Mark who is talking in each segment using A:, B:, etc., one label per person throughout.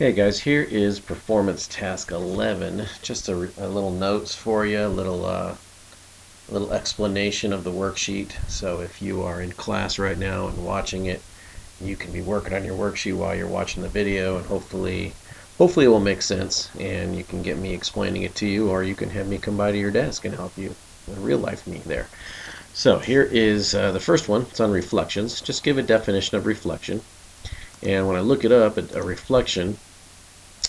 A: Hey guys, here is performance task 11. Just a little notes for you, a little explanation of the worksheet. So if you are in class right now and watching it, you can be working on your worksheet while you're watching the video, and hopefully it will make sense, and you can get me explaining it to you, or you can have me come by to your desk and help you, real life me there. So here is the first one. It's on reflections. Just give a definition of reflection. And when I look it up, a reflection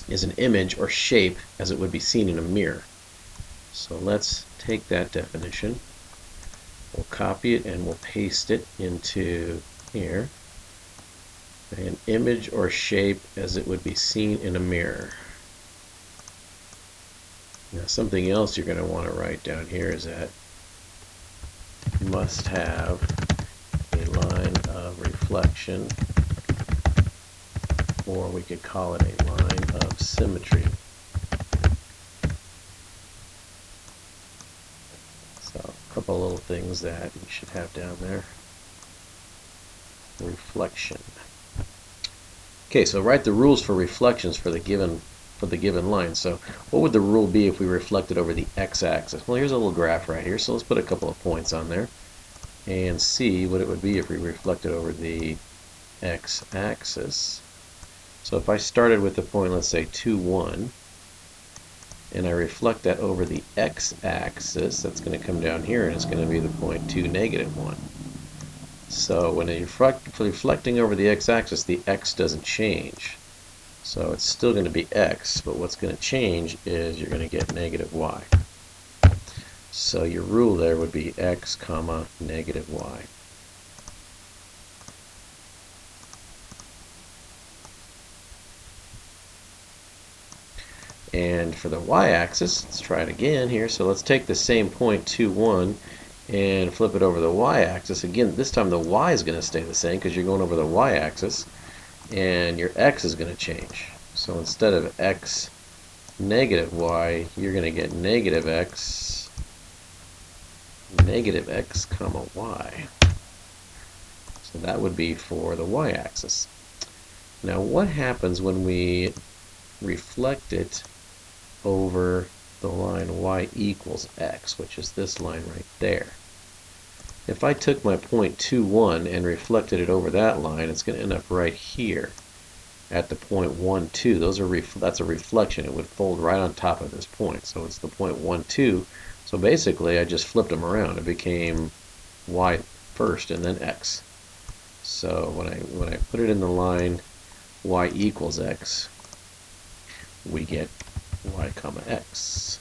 A: is an image or shape as it would be seen in a mirror. So let's take that definition. We'll copy it and we'll paste it into here. An image or shape as it would be seen in a mirror. Now something else you're going to want to write down here is that you must have a line of reflection, or we could call it a line of symmetry. So a couple little things that you should have down there. Reflection. Okay, so write the rules for reflections for the given line. So what would the rule be if we reflected over the x-axis? Well, here's a little graph right here, so let's put a couple of points on there and see what it would be if we reflected over the x-axis. So if I started with the point, let's say 2, 1, and I reflect that over the x-axis, that's going to come down here and it's going to be the point 2, negative 1. So when you're reflecting over the x-axis, the x doesn't change. So it's still going to be x, but what's going to change is you're going to get negative y. So your rule there would be x comma negative y. And for the y-axis, let's try it again here. So let's take the same point 2, 1 and flip it over the y-axis. Again, this time the y is going to stay the same because you're going over the y-axis, and your x is going to change. So instead of x negative y, you're going to get negative x comma y. So that would be for the y-axis. Now what happens when we reflect it over the line y equals x, which is this line right there? If I took my point 2, 1 and reflected it over that line, it's going to end up right here at the point 1, 2. That's a reflection. It would fold right on top of this point. So it's the point 1, 2. So basically I just flipped them around. It became y first and then x. So when I put it in the line y equals x, we get y comma x.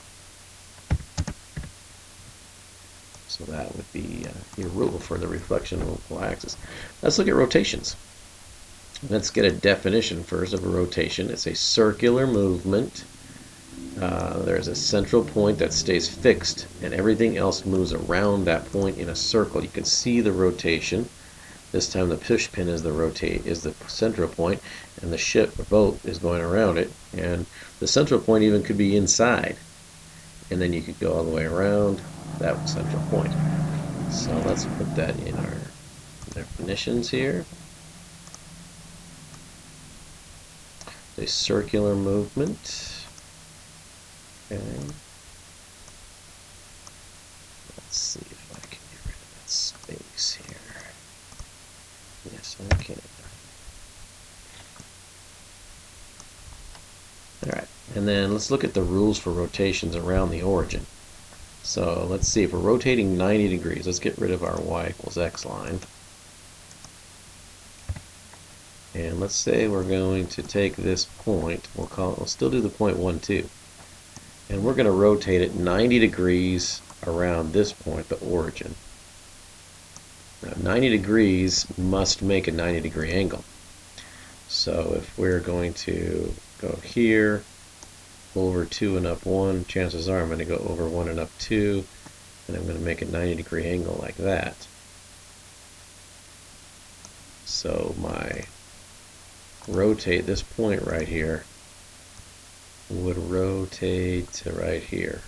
A: So that would be your rule for the reflection of the y-axis. Let's look at rotations. Let's get a definition first of a rotation. It's a circular movement. There's a central point that stays fixed, and everything else moves around that point in a circle. You can see the rotation. This time the push pin is the central point, and the boat is going around it. And the central point even could be inside, and then you could go all the way around that central point. So let's put that in our definitions here. A circular movement. Okay. Let's see if I can get rid of that space here. Yes, I can. Alright, and then let's look at the rules for rotations around the origin. So let's see, if we're rotating 90 degrees, let's get rid of our y equals x line. And let's say we're going to take this point, we'll still do the point 1, 2. And we're going to rotate it 90 degrees around this point, the origin. Now 90 degrees must make a 90-degree angle. So if we're going to go here, over 2 and up 1, chances are I'm going to go over 1 and up 2, and I'm going to make a 90-degree angle like that. So my rotate, this point right here, would rotate to right here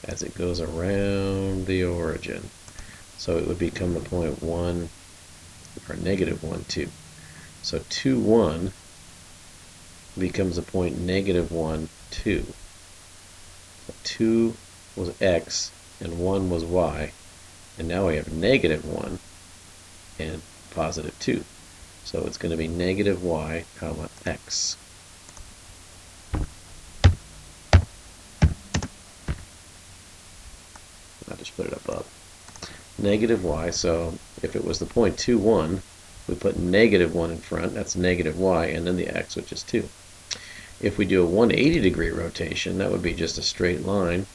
A: as it goes around the origin. So it would become the point 1, or negative 1, 2. So 2, 1 becomes a point -1, 2. 2 was x and 1 was y, and now we have -1 and +2. So it's going to be -y, comma x. I'll just put it above. -y, so if it was the point 2, 1, we put -1 in front, that's -y, and then the x, which is 2. If we do a 180-degree rotation, that would be just a straight line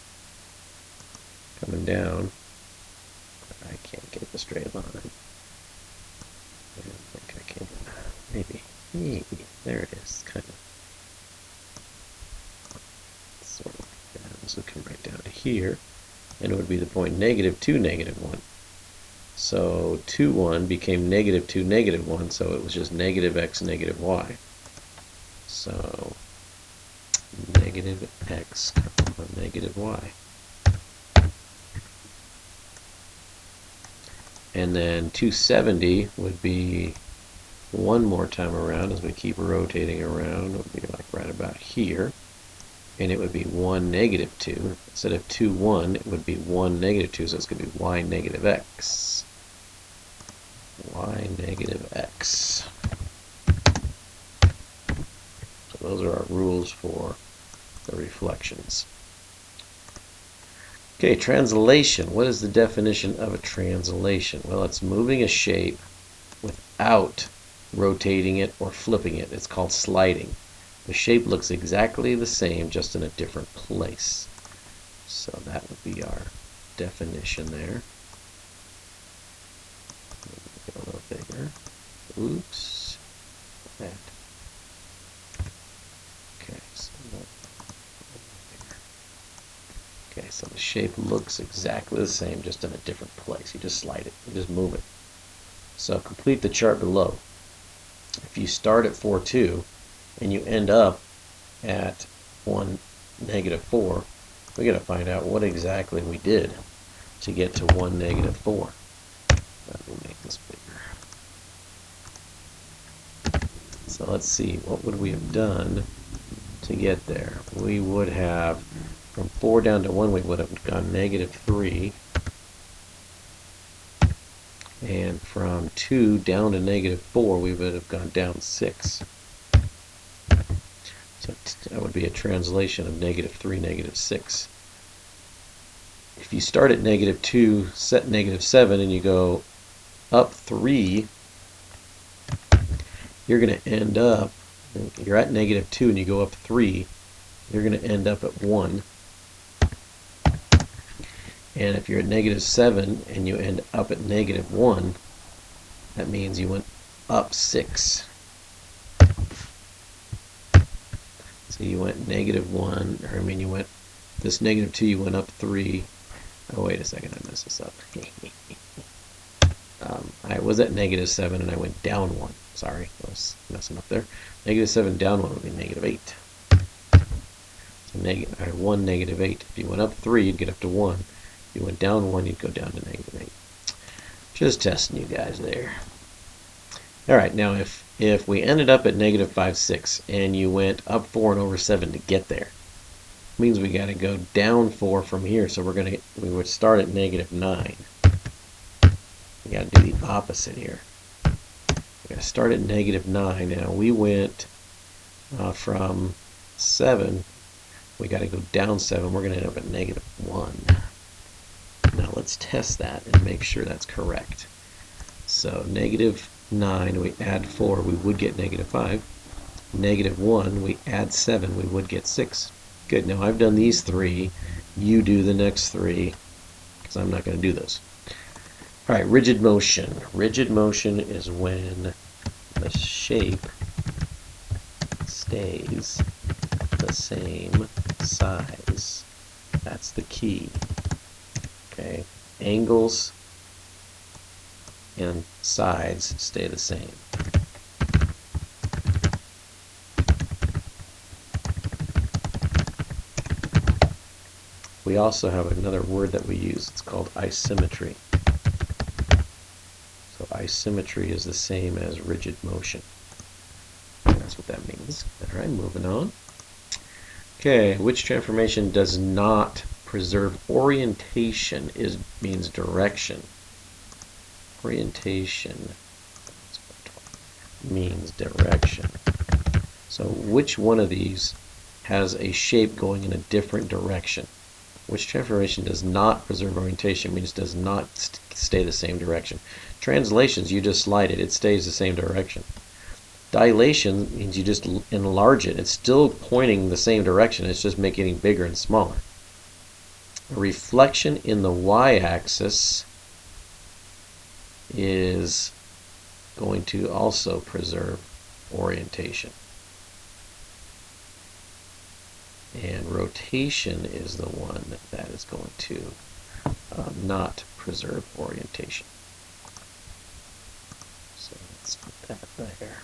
A: coming down. I can't get the straight line. I don't think I can. Maybe. There it is, kind of. Sort of like that. This would come right down to here, and it would be the point -2, -1. So 2, 1 became -2, -1, so it was just -x, -y. So -x, -y. And then 270 would be one more time around as we keep rotating around. It would be like right about here. And it would be 1, -2. Instead of 2, 1, it would be 1, -2, so it's going to be y, -x. Y, -x. So those are our rules for the reflections. Okay, translation. What is the definition of a translation? Well, it's moving a shape without rotating it or flipping it. It's called sliding. The shape looks exactly the same, just in a different place. So that would be our definition there. Get a little bigger. Oops. That. Okay, so okay, so the shape looks exactly the same, just in a different place. You just slide it, you just move it. So complete the chart below. If you start at 4, 2, and you end up at 1, -4, we got to find out what exactly we did to get to 1, -4. Let me make this bigger. So let's see, what would we have done to get there? We would have, from 4 down to 1, we would have gone -3. And from 2 down to -4, we would have gone down 6. So that would be a translation of -3, -6. If you start at -2, set -7, and you go up 3, you're going to end up, you're at -2 and you go up 3, you're going to end up at 1. And if you're at -7 and you end up at -1, that means you went up 6. So you went -1, or I mean you went, this -2, you went up 3. Oh, wait a second, I messed this up. I was at -7 and I went down 1. Sorry, I was messing up there. -7 down 1 would be -8. So I 1, -8. If you went up 3, you'd get up to 1. If you went down 1, you'd go down to -8. Just testing you guys there. Alright, now if we ended up at -5, 6, and you went up 4 and over 7 to get there, it means we got to go down 4 from here. So we would start at -9. We got to do the opposite here. We got to start at -9. Now we went from 7. We got to go down 7. We're going to end up at -1. Now let's test that and make sure that's correct. So -9, we add 4, we would get -5. -1, we add 7, we would get 6. Good, now I've done these 3. You do the next 3, because I'm not going to do those. Alright, rigid motion. Rigid motion is when the shape stays the same size. That's the key. Okay, angles and sides stay the same. We also have another word that we use. It's called isometry. So isometry is the same as rigid motion. That's what that means. All right, moving on. Okay, which transformation does not preserve orientation means direction. Orientation means direction. So which one of these has a shape going in a different direction? Which transformation does not preserve orientation means does not stay the same direction. Translations, you just slide it, it stays the same direction. Dilation means you just enlarge it. It's still pointing the same direction, it's just making it bigger and smaller. A reflection in the y-axis is going to also preserve orientation. And rotation is the one that is going to not preserve orientation. So let's put that there.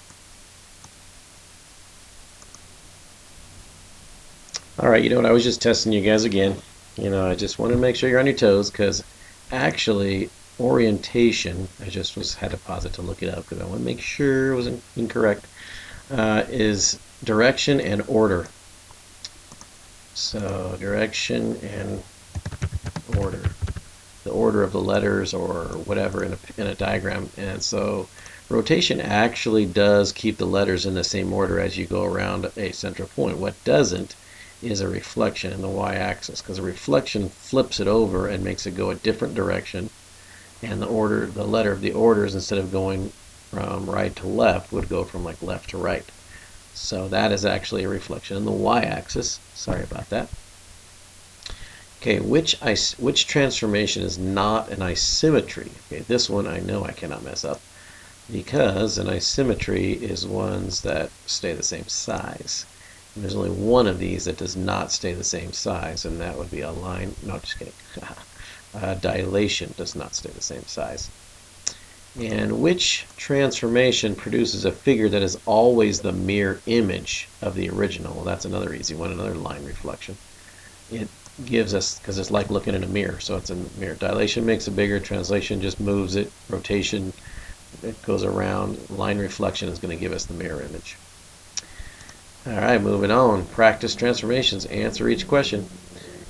A: All right, you know what? I was just testing you guys again. You know, I just wanted to make sure you're on your toes because actually orientation, I just had to pause it to look it up because I want to make sure it wasn't incorrect, is direction and order. So direction and order, the order of the letters or whatever in a diagram. And so rotation actually does keep the letters in the same order as you go around a central point. What doesn't is a reflection in the y-axis, because a reflection flips it over and makes it go a different direction, and the letter of the orders, instead of going from right to left, would go from like left to right. So that is actually a reflection in the y-axis. Sorry about that. Okay, which transformation is not an isometry? Okay, this one I know I cannot mess up, because an isometry is ones that stay the same size. And there's only one of these that does not stay the same size, and that would be a line. No, just kidding. Dilation does not stay the same size. And which transformation produces a figure that is always the mirror image of the original? Well, that's another easy one, another line reflection. It gives us, because it's like looking in a mirror, so it's a mirror. Dilation makes it bigger, translation just moves it, rotation, it goes around, line reflection is going to give us the mirror image. All right, moving on. Practice transformations. Answer each question.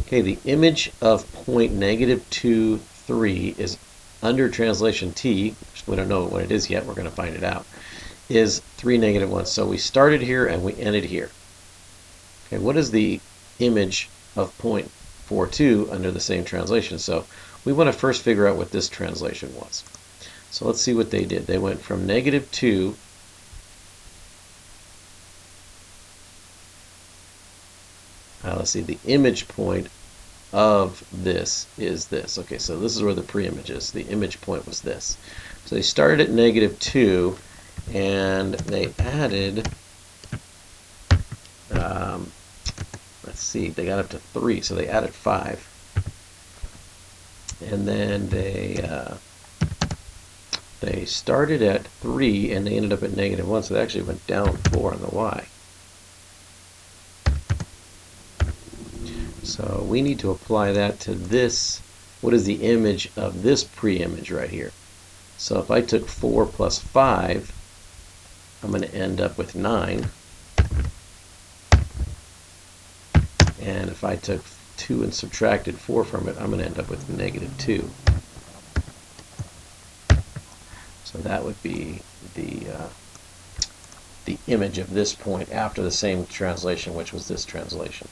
A: Okay, the image of point -2, 3 is under translation t, we don't know what it is yet, we're going to find it out, is 3, -1. So we started here and we ended here. Okay, what is the image of point 42 under the same translation? So we want to first figure out what this translation was. So let's see what they did. They went from -2 let's see, the image point of this is this. Okay, so this is where the pre-image is. The image point was this. So they started at -2 and they added, let's see, they got up to 3, so they added 5. And then they started at 3 and they ended up at -1, so they actually went down 4 on the y. So we need to apply that to this. What is the image of this pre-image right here? So if I took 4 plus 5, I'm going to end up with 9. And if I took 2 and subtracted 4 from it, I'm going to end up with -2. So that would be the image of this point after the same translation, which was this translation.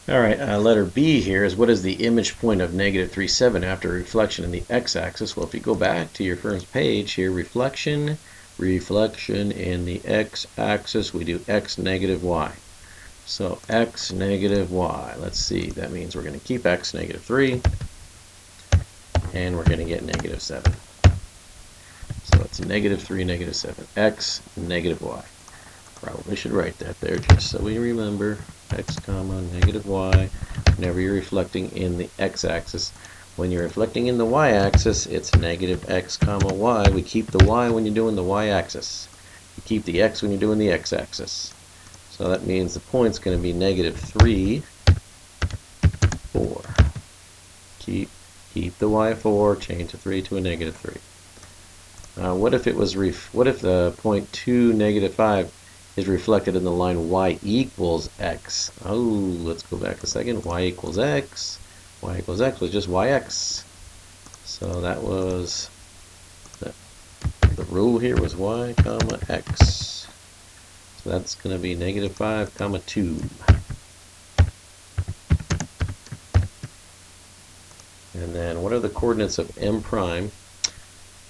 A: All right, letter B here is what is the image point of -3,7 after reflection in the x-axis? Well, if you go back to your first page here, reflection in the x-axis, we do x, -y. So x, -y. Let's see, that means we're going to keep x, -3, and we're going to get -7. So it's -3, -7, x, -y. Probably should write that there just so we remember. X comma -y whenever you're reflecting in the x-axis. When you're reflecting in the y-axis, it's -x comma y. We keep the y when you're doing the y-axis. You keep the x when you're doing the x-axis. So that means the point's going to be -3, 4. Keep the y 4, change the 3 to a -3. What if it was what if the point 2, -5 is reflected in the line y equals x? Oh, let's go back a second. Y equals x. Y equals x was just yx. So that was the rule here was y comma x. So that's going to be -5 comma 2. And then what are the coordinates of m prime?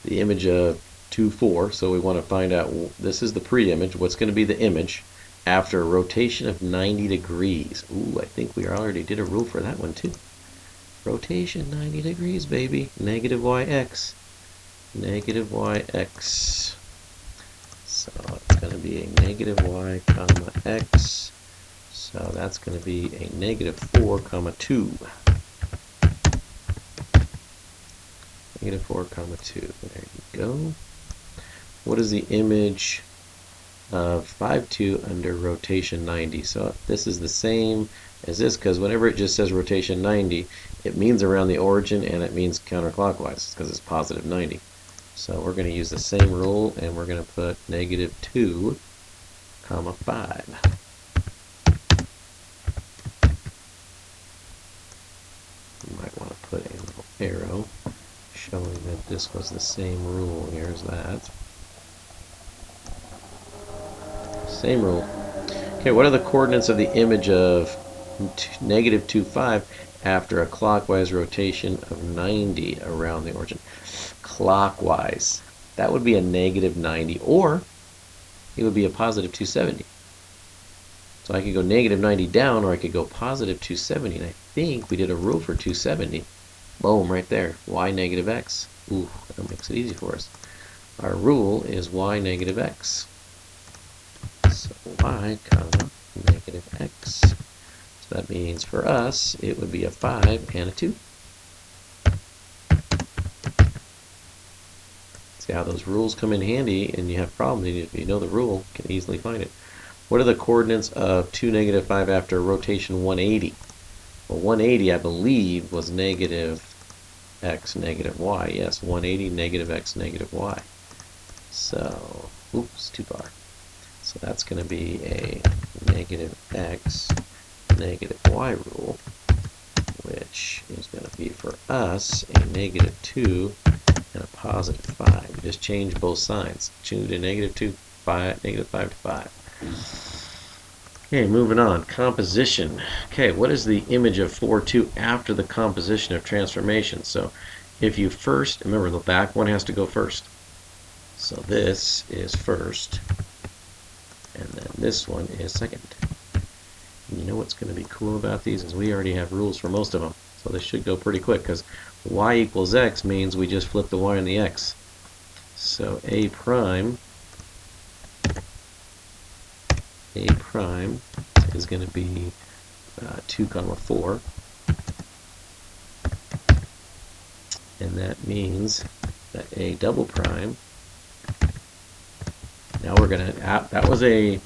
A: The image of 2, 4. So we want to find out, this is the pre-image. What's going to be the image after a rotation of 90 degrees? Ooh, I think we already did a rule for that one too. Rotation 90 degrees, baby. Negative yx. Negative yx. So it's going to be a negative y comma x. So that's going to be a -4 comma 2. -4 comma 2. There you go. What is the image of 5, 2 under rotation 90? So this is the same as this, because whenever it just says rotation 90, it means around the origin and it means counterclockwise because it's positive 90. So we're going to use the same rule, and we're going to put -2 comma 5. You might want to put a little arrow showing that this was the same rule. Here's that. Same rule. Okay, what are the coordinates of the image of -2, 5 after a clockwise rotation of 90 around the origin? Clockwise. That would be a -90, or it would be a positive 270. So I could go -90 down, or I could go positive 270, and I think we did a rule for 270. Boom, right there. Y -x. Ooh, that makes it easy for us. Our rule is y -x. So y comma -x. So that means for us, it would be a 5 and a 2. See how those rules come in handy, and you have problems, and if you know the rule, you can easily find it. What are the coordinates of 2, -5 after rotation 180? Well, 180, I believe, was -x, -y. Yes, 180, -x, -y. So, oops, too far. So that's going to be a -x, -y rule, which is going to be for us a -2 and a positive 5. We just change both signs. 2 to -2, 5, -5 to 5. Okay, moving on. Composition. Okay, what is the image of 4, 2 after the composition of transformation? So if you first, remember the back one has to go first. So this is first, and then this one is second. And you know what's going to be cool about these is we already have rules for most of them. So this should go pretty quick, because y equals x means we just flip the y and the x. So a prime is going to be 2 comma 4, and that means that a double prime, now we're going to, that was a,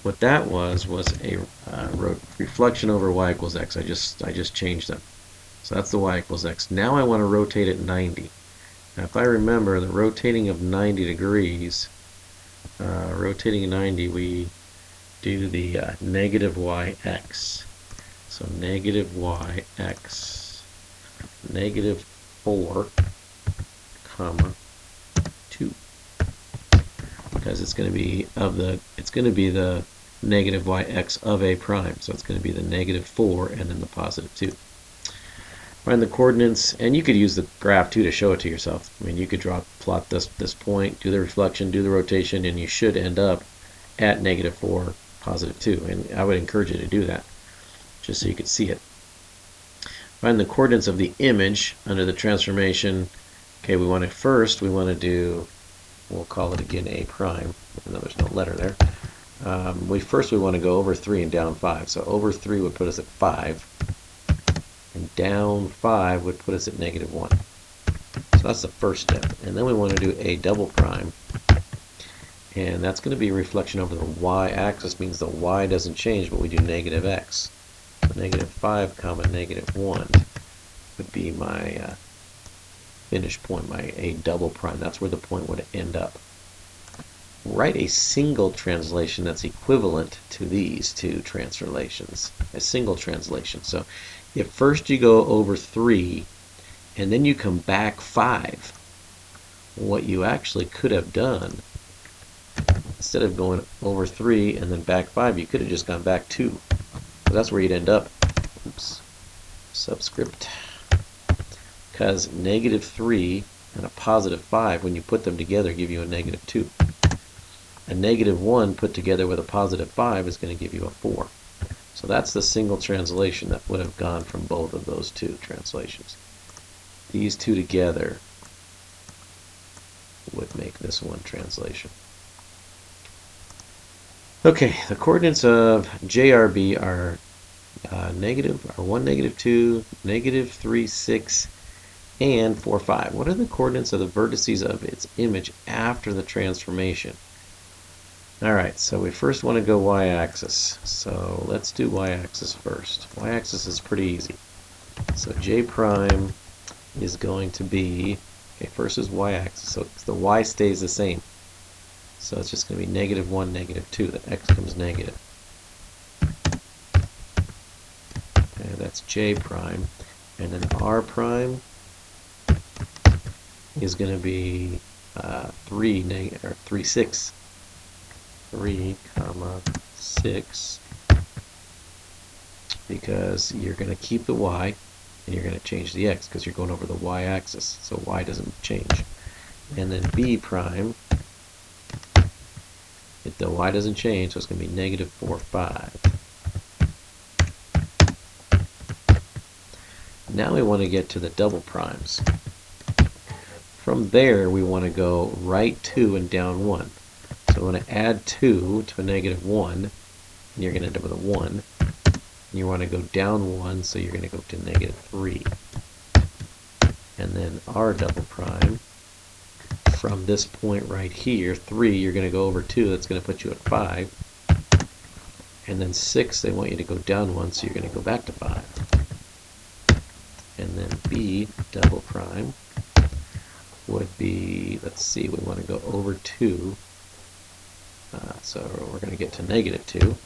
A: what that was a reflection over y equals x. I just changed them. So that's the y equals x. Now I want to rotate it 90. Now if I remember, the rotating of 90 degrees, rotating 90, we do the negative yx. So negative yx, -4 comma 2, because it's going to be the negative yx of a prime. So it's going to be the -4 and then the positive 2. Find the coordinates, and you could use the graph too to show it to yourself. I mean, you could plot this point, do the reflection, do the rotation, and you should end up at -4, positive 2. And I would encourage you to do that, just so you could see it. Find the coordinates of the image under the transformation. Okay, we want to do, we'll call it again a prime, even though there's no letter there. We want to go over 3 and down 5. So over 3 would put us at 5. And down 5 would put us at -1. So that's the first step. And then we want to do a double prime. And that's going to be a reflection over the y-axis, means the y doesn't change, but we do -x. So -5 comma -1 would be my finish point, my A double prime. That's where the point would end up. Write a single translation that's equivalent to these two translations. A single translation. So if first you go over 3 and then you come back 5, what you actually could have done, instead of going over 3 and then back 5, you could have just gone back 2. So that's where you'd end up. Oops. Subscript. Because -3 and a +5, when you put them together, give you a -2. A -1 put together with a +5 is going to give you a 4. So that's the single translation that would have gone from both of those two translations. These two together would make this one translation. Okay, the coordinates of JRB are -1, -2, -3, 6, and 4, 5. What are the coordinates of the vertices of its image after the transformation? Alright, so we first want to go y-axis. So let's do y-axis first. Y-axis is pretty easy. So J prime is going to be, okay, first is y-axis, so the y stays the same. So it's just going to be -1, -2. The x comes negative. Okay, that's J prime. And then R prime is going to be 3, 6. 3, 6, because you're going to keep the y and you're going to change the x because you're going over the y-axis, so y doesn't change. And then B prime, if the y doesn't change, so it's going to be -4, 5. Now we want to get to the double primes. From there we want to go right 2 and down 1. So we want to add 2 to a -1, and you're going to end up with a 1. And you want to go down 1, so you're going to go to -3. And then R double prime, from this point right here, 3, you're going to go over 2, that's going to put you at 5. And then 6, they want you to go down 1, so you're going to go back to 5. And then B double prime would be, let's see, we want to go over 2. So we're going to get to -2,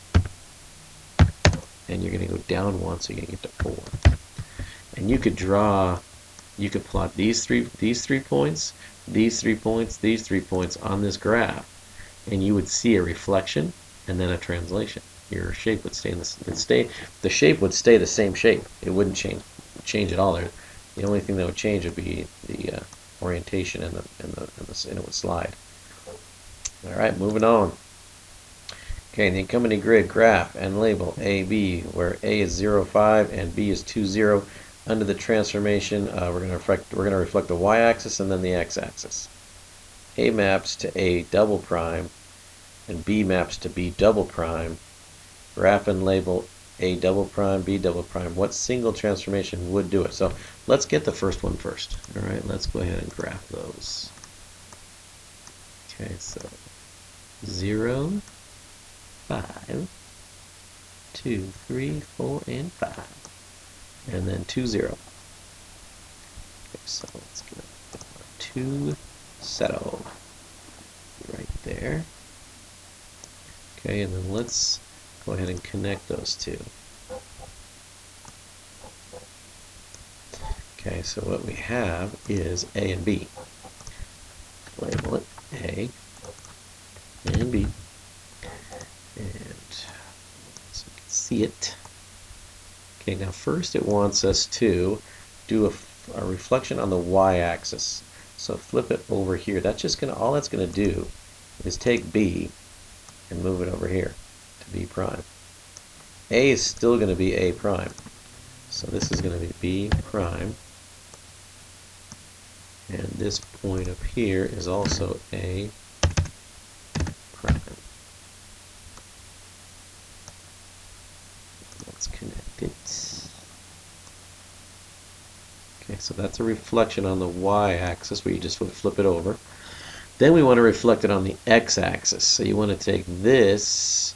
A: and you're going to go down 1, so you're going to get to 4. And you could plot these three points, these 3 points, these 3 points on this graph, and you would see a reflection and then a translation. Your shape would stay the shape would stay the same shape. It wouldn't change at all. The only thing that would change would be the orientation and it would slide. All right, moving on. Okay, the accompanying grid graph and label AB, where A is 0, 5 and B is 2, 0. Under the transformation, we're going to reflect the y-axis and then the x-axis. A maps to A double prime and B maps to B double prime. Graph and label A double prime, B double prime. What single transformation would do it? So let's get the first one first. All right, let's go ahead and graph those. Okay, so 0, 5, 2, 3, 4, and 5. And then 2, 0. Okay, so let's get 2, 0 right there. Okay, and then let's go ahead and connect those two. Okay, so what we have is A and B. Label it A and B. And so you can see it. Okay, now first it wants us to do a reflection on the y-axis. So flip it over here. That's just all that's gonna do is take B and move it over here to B prime. A is still gonna be A prime. So this is gonna be B prime. And this point up here is also A prime. Let's connect it. Okay, so that's a reflection on the y-axis where you just would flip it over. Then we want to reflect it on the x-axis. So you want to take this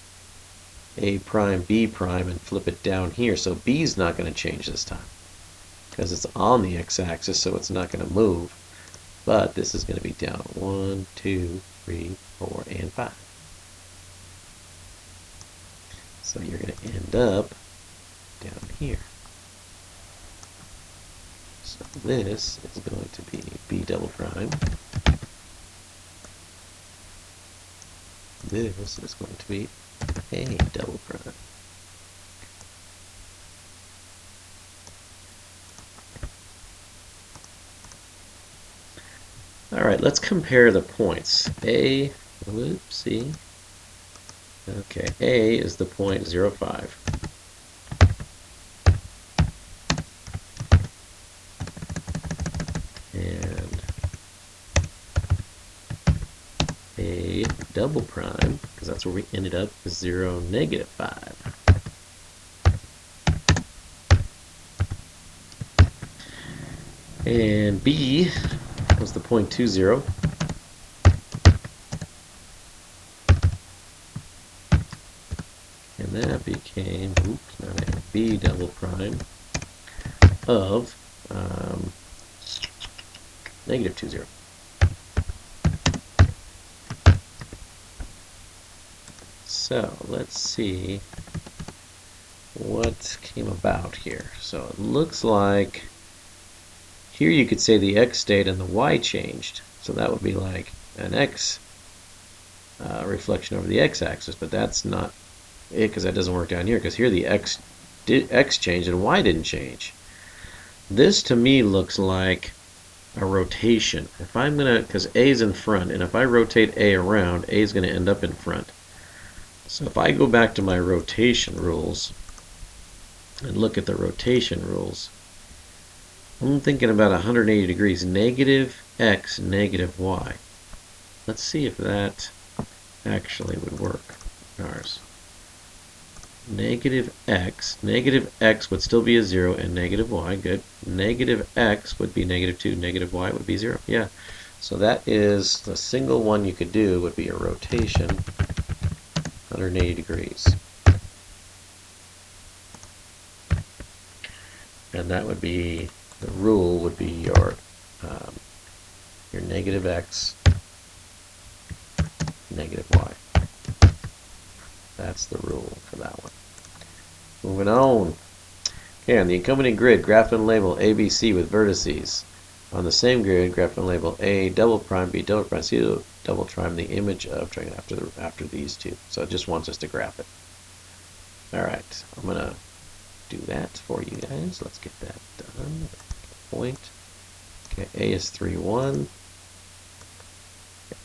A: A prime, B prime, and flip it down here. So B is not going to change this time. because it's on the x-axis, so it's not going to move. But this is going to be down 1, 2, 3, 4, and 5. So you're going to end up down here. So this is going to be B double prime. This is going to be A double prime. Alright, let's compare the points. A, whoopsie. Okay, A is the point 0, 5. And A double prime, because that's where we ended up, is 0, negative 5. And B was the point 2, 0. And that became, oops, not A, B double prime of negative 2, 0. So let's see what came about here. So it looks like here you could say the x stayed and the y changed. So that would be like an x reflection over the x-axis, but that's not it because that doesn't work down here, because here the x changed and y didn't change. This to me looks like a rotation. If I'm gonna, because A is in front, and if I rotate A around, A is going to end up in front. So if I go back to my rotation rules and look at the rotation rules, I'm thinking about 180 degrees, negative x, negative y. Let's see if that actually would work. Ours. Negative x would still be a 0, and negative y, good. Negative x would be negative 2, negative y would be 0. Yeah, so that is the single one you could do would be a rotation 180 degrees. And that would be, the rule would be your negative x, negative y. That's the rule for that one. Moving on. Okay, on the accompanying grid, graph and label ABC with vertices. On the same grid, graph and label A double prime, B double prime, C double prime, the image of triangle after these two. So it just wants us to graph it. Alright, I'm going to do that for you guys. Let's get that done. Point. Okay, A is 3, 1.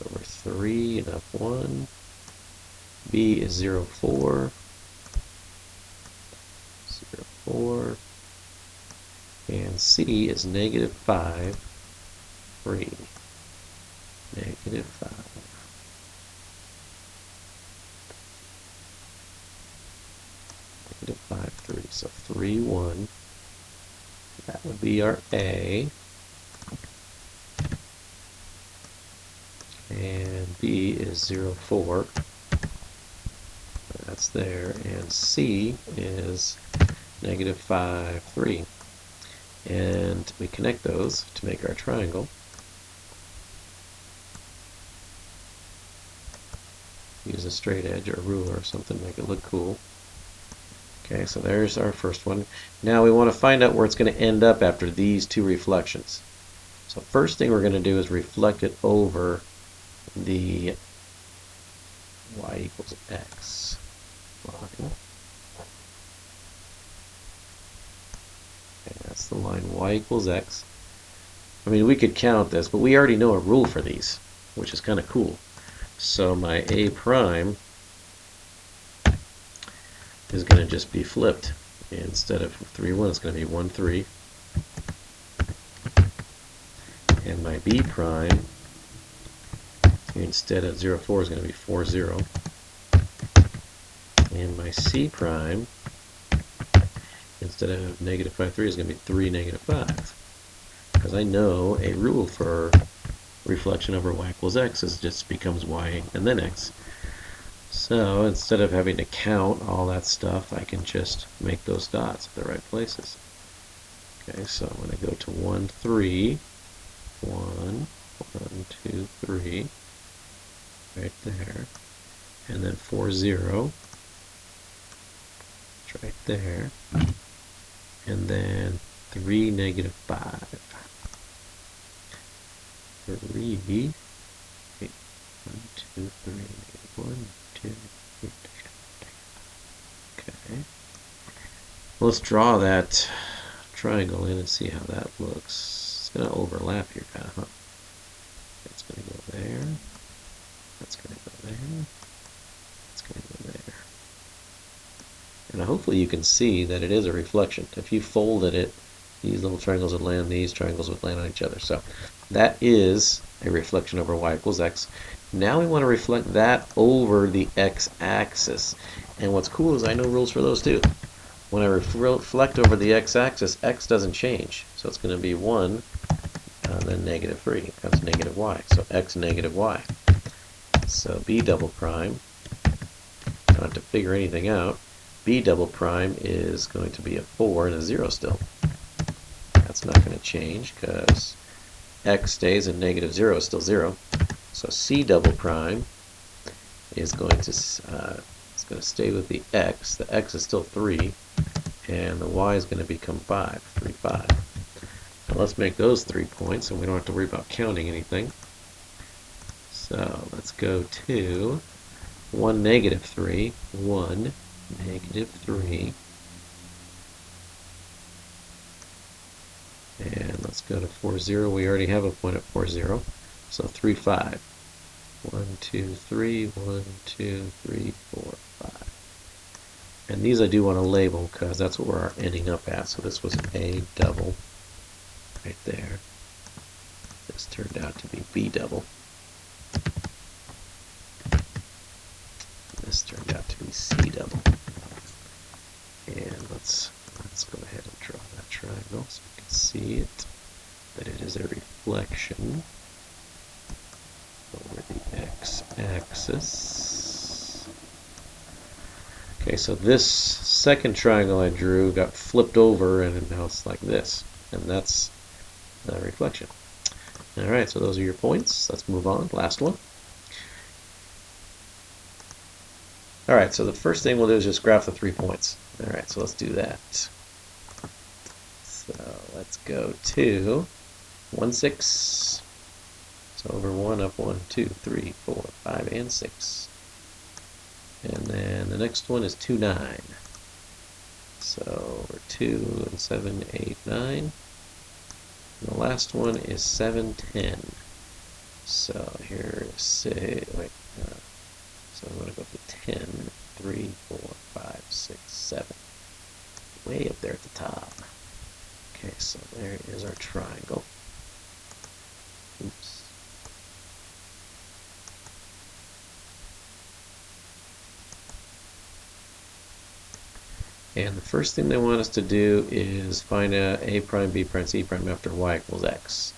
A: Over 3 and up 1. B is 0, 4. 0, 4. And C is negative 5, 3. Negative 5. Negative 5, 3. So 3, 1. That would be our A. And B is 0, 4. That's there. And C is negative 5, 3. And we connect those to make our triangle. Use a straight edge or a ruler or something to make it look cool. Okay, so there's our first one. Now we want to find out where it's going to end up after these two reflections. So first thing we're going to do is reflect it over the y equals x line. Okay, that's the line y equals x. I mean, we could count this, but we already know a rule for these, which is kind of cool. So my A prime is going to just be flipped. Instead of 3, 1, it's going to be 1, 3. And my B prime, instead of 0, 4, is going to be 4, 0. And my C prime, instead of negative 5, 3, is going to be 3, negative 5. Because I know a rule for reflection over y equals x is just becomes y and then x. So instead of having to count all that stuff, I can just make those dots at the right places. Okay, so I'm going to go to 1, 3, 1, 1, 2, 3, right there, and then 4, 0, it's right there, and then 3, negative 5, 3, wait, 1, 2, 3, 1, 2, 3, okay. Let's draw that triangle in and see how that looks. It's going to overlap here, kind of, huh? It's going to go there. That's going to go there. It's going to go there. And hopefully you can see that it is a reflection. If you folded it, these little triangles would land, these triangles would land on each other. So that is a reflection over y equals x. Now we want to reflect that over the x-axis. And what's cool is I know rules for those too. When I reflect over the x-axis, x doesn't change. So it's going to be 1, then negative 3. That's negative y. So x negative y. So b double prime, don't have to figure anything out. B double prime is going to be a 4 and a 0 still. That's not going to change because x stays and negative 0 is still 0. So C double prime is going to stay with the x. The x is still 3, and the y is going to become 5, 3, 5. Now let's make those 3 points, and we don't have to worry about counting anything. So let's go to 1, negative 3, 1, negative 3, and let's go to 4, 0. We already have a point at 4, 0, so 3, 5. 1, 2, 3, 1, 2, 3, 4, 5. And these I do want to label because that's what we're ending up at. So this was an A double right there. This turned out to be B double. This turned out to be C double. And let's go ahead and draw that triangle so you can see it, that it is a reflection over the x-axis. Okay, so this second triangle I drew got flipped over and now it's like this, and that's the reflection. Alright, so those are your points. Let's move on. Last one. Alright, so the first thing we'll do is just graph the 3 points. Alright, so let's do that. So let's go to 1, 6. So over 1, up 1, 2, 3, 4, 5, and 6. And then the next one is 2, 9. So over 2 and 7, 8, 9. And the last one is 7, 10. So here, say, wait, so I'm going to go to 10, 3, 4, 5, 6, 7. Way up there at the top. Okay, so there is our triangle. Oops. And the first thing they want us to do is find a prime, b prime, c prime after y equals x.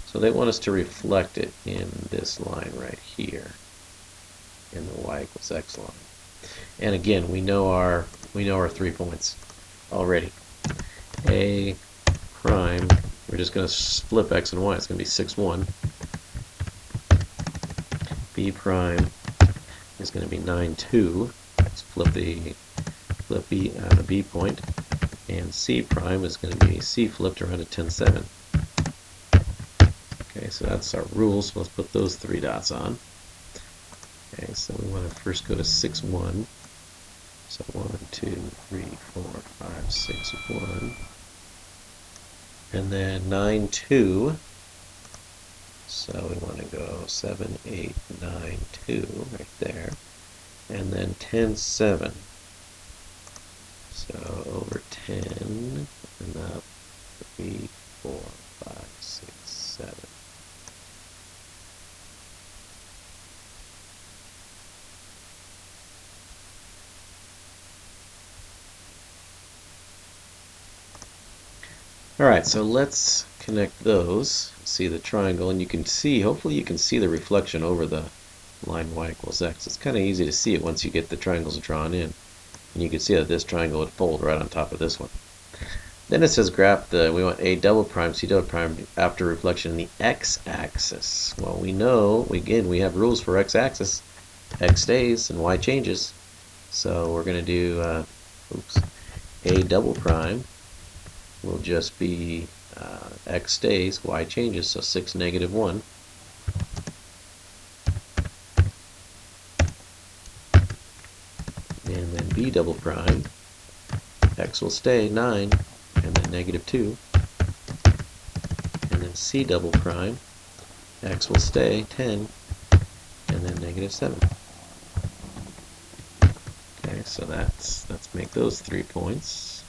A: So they want us to reflect it in this line right here, in the y equals x line. And again, we know our 3 points already. A prime, we're just going to flip x and y. It's going to be 6, 1. B prime is going to be 9, 2. Let's flip the B point, and C prime is going to be C flipped around at 10, 7. Okay, so that's our rules. So let's put those 3 dots on. Okay, so we want to first go to 6, 1. So 1, 2, 3, 4, 5, 6, 1. And then 9, 2. So we want to go 7, 8, 9, 2 right there. And then 10, 7. So over 10 and up 3, 4, 5, 6, 7. Alright, so let's connect those, see the triangle, and you can see, hopefully you can see the reflection over the line y equals x. It's kind of easy to see it once you get the triangles drawn in. And you can see that this triangle would fold right on top of this one. Then it says graph we want A double prime, C double prime after reflection in the x-axis. Well, we know, we have rules for x-axis. X stays and Y changes. So we're going to do, A double prime will just be X stays, Y changes, so 6, -1. And then B double prime, X will stay 9, and then -2. And then C double prime, X will stay 10, and then -7. Okay, so let's make those 3 points.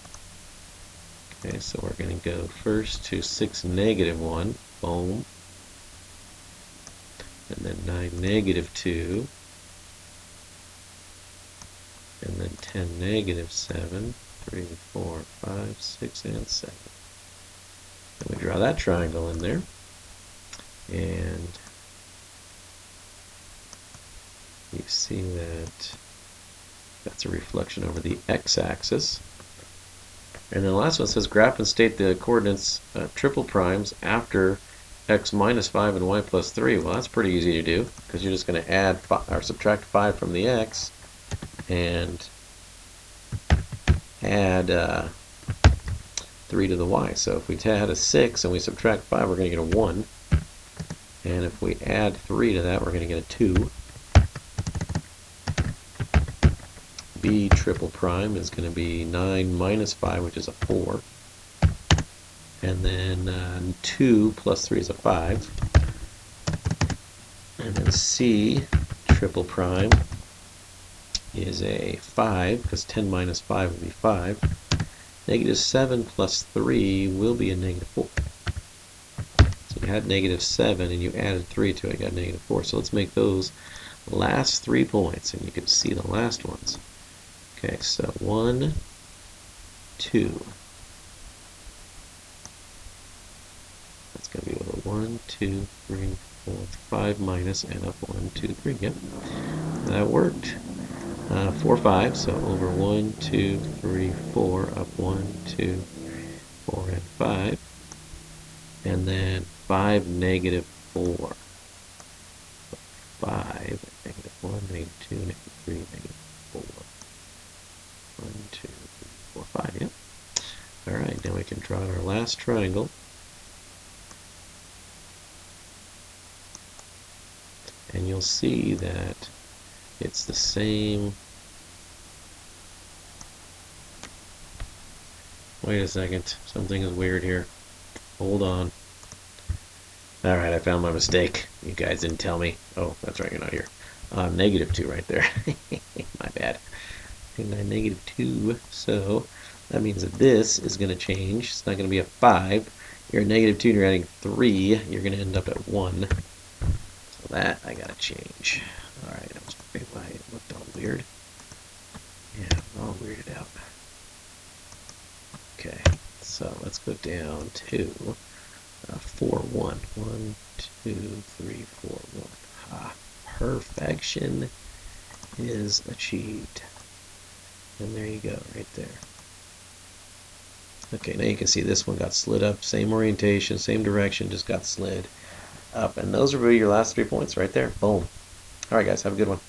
A: Okay, so we're going to go first to 6, -1, boom. And then 9, -2. And then 10, -7, 3, 4, 5, 6, and 7. And we draw that triangle in there. And you see that that's a reflection over the x-axis. And then the last one says graph and state the coordinates triple primes after x -5 and y +3. Well, that's pretty easy to do because you're just going to add or subtract 5 from the x and add 3 to the y. So if we add a 6 and we subtract 5, we're going to get a 1. And if we add 3 to that, we're going to get a 2. B triple prime is going to be 9 -5, which is a 4. And then 2 + 3 is a 5. And then C triple prime is a 5, because 10 - 5 would be 5. -7 + 3 will be a -4. So you had -7 and you added 3 to it, you got -4. So let's make those last 3 points, and you can see the last ones. Okay, so 1, 2. That's going to be over 1, 2, 3, 4, 5 minus, and up 1, 2, 3. Yep, that worked. 4, 5, so over 1, 2, 3, 4, up 1, 2, 3, 4, and 5. And then 5, -4. 5, -1, -2, -3, -4. 1, 2, 3, 4, 5, yep. Alright, now we can draw our last triangle. And you'll see that it's the same. Wait a second, something is weird here. Hold on. Alright, I found my mistake. You guys didn't tell me. Oh, that's right, you're not here. -2 right there. My bad. -2, so that means that this is going to change. It's not going to be a 5. You're at -2 and you're adding 3. You're going to end up at 1. So that I got to change. Alright, I was afraid why it looked all weird. Yeah, I'm all weirded out. Okay, so let's go down to 4, 1. 1, 2, 3, 4, 1. Ha! Perfection is achieved. And there you go, right there. Okay, now you can see this one got slid up. Same orientation, same direction, just got slid up. And those will be your last 3 points right there. Boom. All right, guys, have a good one.